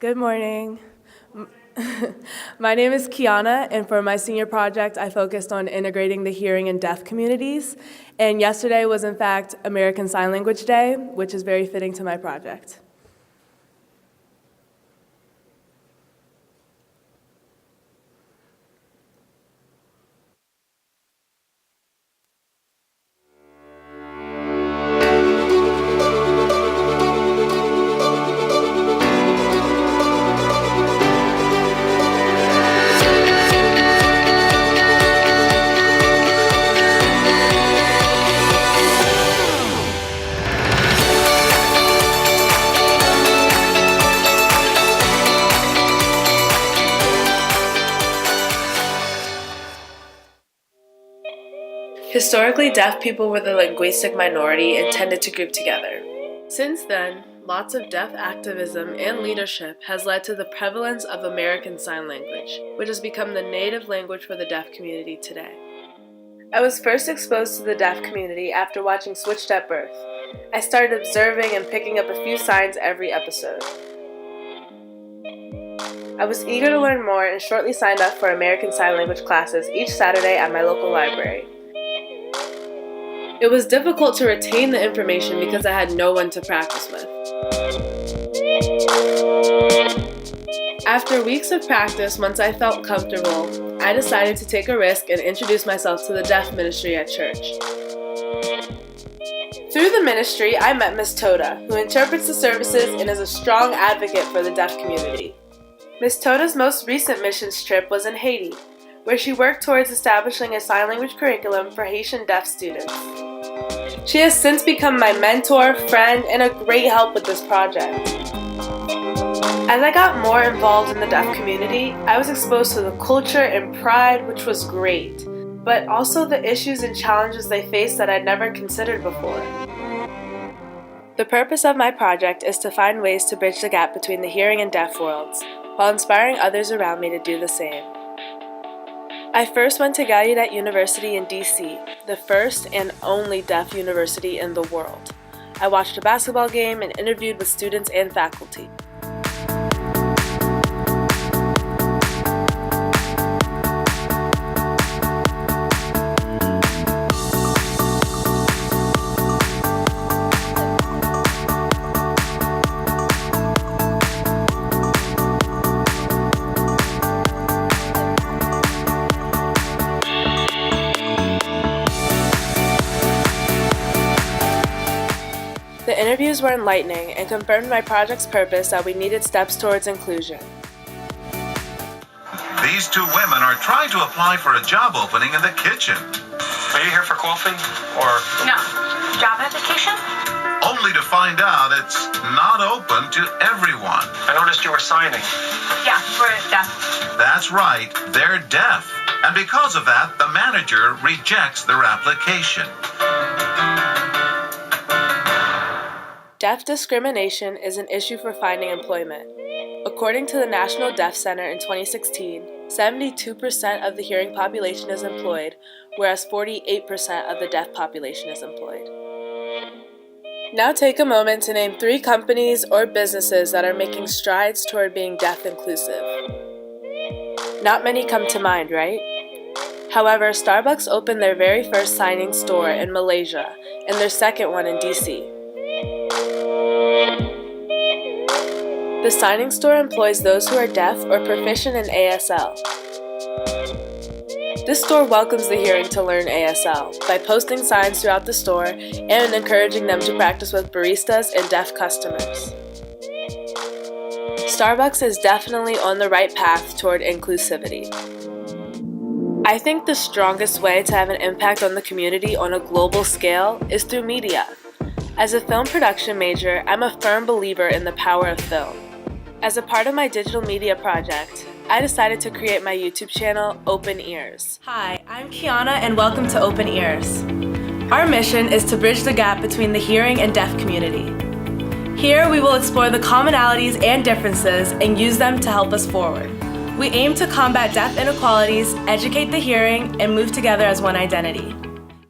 Good morning. M- My name is KiAnna, and for my senior project, I focused on integrating the hearing and deaf communities. And yesterday was, in fact, American Sign Language Day, which is very fitting to my project. Historically, deaf people were the linguistic minority and tended to group together. Since then, lots of deaf activism and leadership has led to the prevalence of American Sign Language, which has become the native language for the deaf community today. I was first exposed to the deaf community after watching Switched at Birth. I started observing and picking up a few signs every episode. I was eager to learn more and shortly signed up for American Sign Language classes each Saturday at my local library. It was difficult to retain the information because I had no one to practice with. After weeks of practice, once I felt comfortable, I decided to take a risk and introduce myself to the deaf ministry at church. Through the ministry, I met Ms. Toda, who interprets the services and is a strong advocate for the deaf community. Ms. Toda's most recent missions trip was in Haiti, where she worked towards establishing a sign language curriculum for Haitian deaf students. She has since become my mentor, friend, and a great help with this project. As I got more involved in the deaf community, I was exposed to the culture and pride, which was great, but also the issues and challenges they face that I'd never considered before. The purpose of my project is to find ways to bridge the gap between the hearing and deaf worlds, while inspiring others around me to do the same. I first went to Gallaudet University in DC, the first and only deaf university in the world. I watched a basketball game and interviewed with students and faculty. The interviews were enlightening and confirmed my project's purpose that we needed steps towards inclusion. These two women are trying to apply for a job opening in the kitchen. Are you here for coffee or? No. Job application? Only to find out it's not open to everyone. I noticed you were signing. Yeah, we're deaf. That's right, they're deaf. And because of that, the manager rejects their application. Deaf discrimination is an issue for finding employment. According to the National Deaf Center in 2016, 72% of the hearing population is employed, whereas 48% of the deaf population is employed. Now take a moment to name 3 companies or businesses that are making strides toward being deaf inclusive. Not many come to mind, right? However, Starbucks opened their very first signing store in Malaysia and their second one in DC. The signing store employs those who are deaf or proficient in ASL. This store welcomes the hearing to learn ASL by posting signs throughout the store and encouraging them to practice with baristas and deaf customers. Starbucks is definitely on the right path toward inclusivity. I think the strongest way to have an impact on the community on a global scale is through media. As a film production major, I'm a firm believer in the power of film. As a part of my digital media project, I decided to create my YouTube channel, Open Ears. Hi, I'm KiAnna and welcome to Open Ears. Our mission is to bridge the gap between the hearing and deaf community. Here we will explore the commonalities and differences and use them to help us forward. We aim to combat deaf inequalities, educate the hearing, and move together as one identity.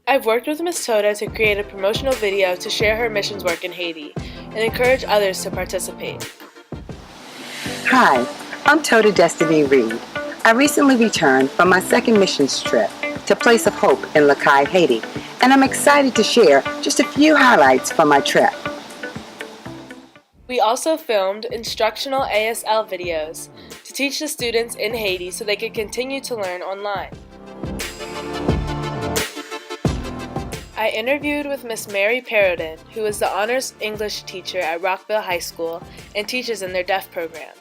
I've worked with Ms. Toda to create a promotional video to share her missions work in Haiti and encourage others to participate. Hi, I'm Toda Destiny Reed. I recently returned from my second missions trip to Place of Hope in Lakai, Haiti, and I'm excited to share just a few highlights from my trip. We also filmed instructional ASL videos to teach the students in Haiti so they could continue to learn online. I interviewed with Miss Mary Parodin, who is the honors English teacher at Rockville High School and teaches in their deaf program.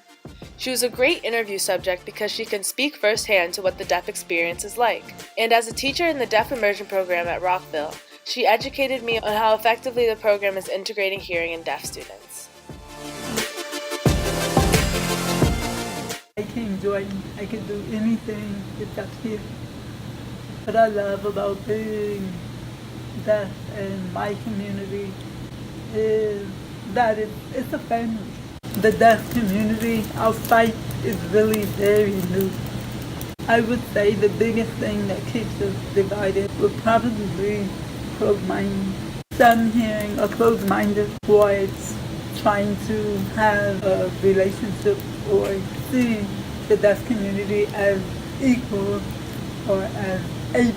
She was a great interview subject because she can speak firsthand to what the deaf experience is like. And as a teacher in the deaf immersion program at Rockville, she educated me on how effectively the program is integrating hearing and deaf students. I can join, I can do anything except here. What I love about being deaf in my community is that it's a family. The deaf community outside is really very new. I would say the biggest thing that keeps us divided would probably be closed-minded. Some hearing or closed-minded towards trying to have a relationship or see the deaf community as equal or as able.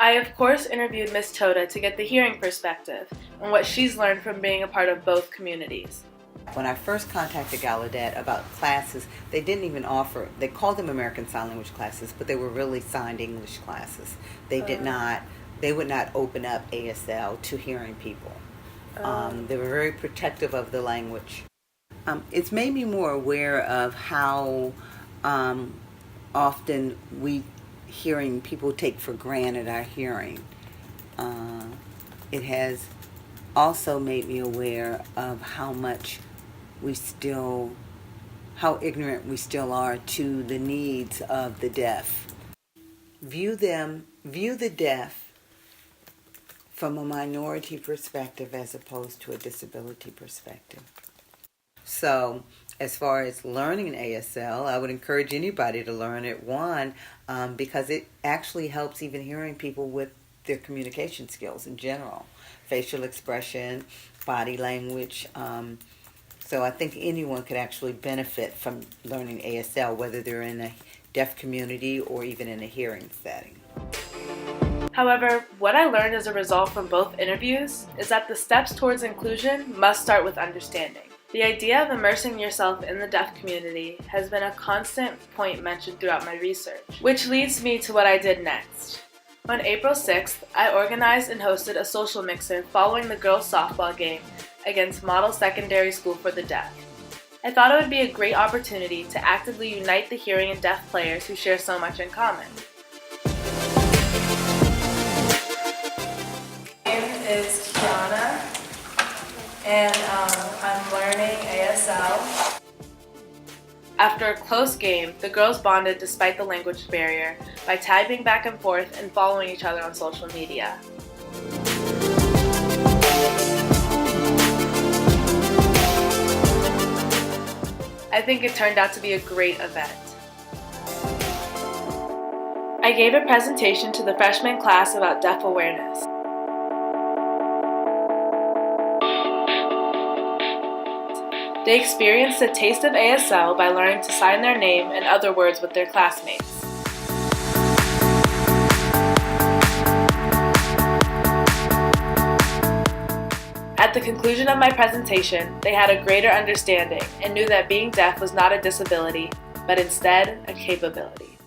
I of course interviewed Miss Toda to get the hearing perspective and what she's learned from being a part of both communities. When I first contacted Gallaudet about classes, they didn't even offer, they called them American Sign Language classes, but they were really signed English classes. They would not open up ASL to hearing people. They were very protective of the language. It's made me more aware of how often we hearing people take for granted our hearing. It has also made me aware of how ignorant we still are to the needs of the deaf. View the deaf from a minority perspective as opposed to a disability perspective. So, as far as learning ASL, I would encourage anybody to learn it, because it actually helps even hearing people with their communication skills in general, facial expression, body language. So I think anyone could actually benefit from learning ASL, whether they're in a deaf community or even in a hearing setting. However, what I learned as a result from both interviews is that the steps towards inclusion must start with understanding. The idea of immersing yourself in the deaf community has been a constant point mentioned throughout my research, which leads me to what I did next. On April 6th, I organized and hosted a social mixer following the girls' softball game against Model Secondary School for the Deaf. I thought it would be a great opportunity to actively unite the hearing and deaf players who share so much in common. My name is KiAnna, and I'm learning ASL. After a close game, the girls bonded despite the language barrier by typing back and forth and following each other on social media. I think it turned out to be a great event. I gave a presentation to the freshman class about deaf awareness. They experienced a taste of ASL by learning to sign their name and other words with their classmates. At the conclusion of my presentation, they had a greater understanding and knew that being deaf was not a disability, but instead a capability.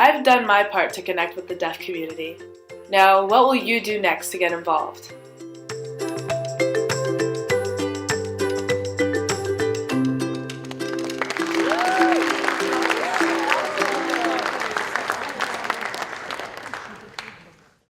I've done my part to connect with the deaf community. Now, what will you do next to get involved?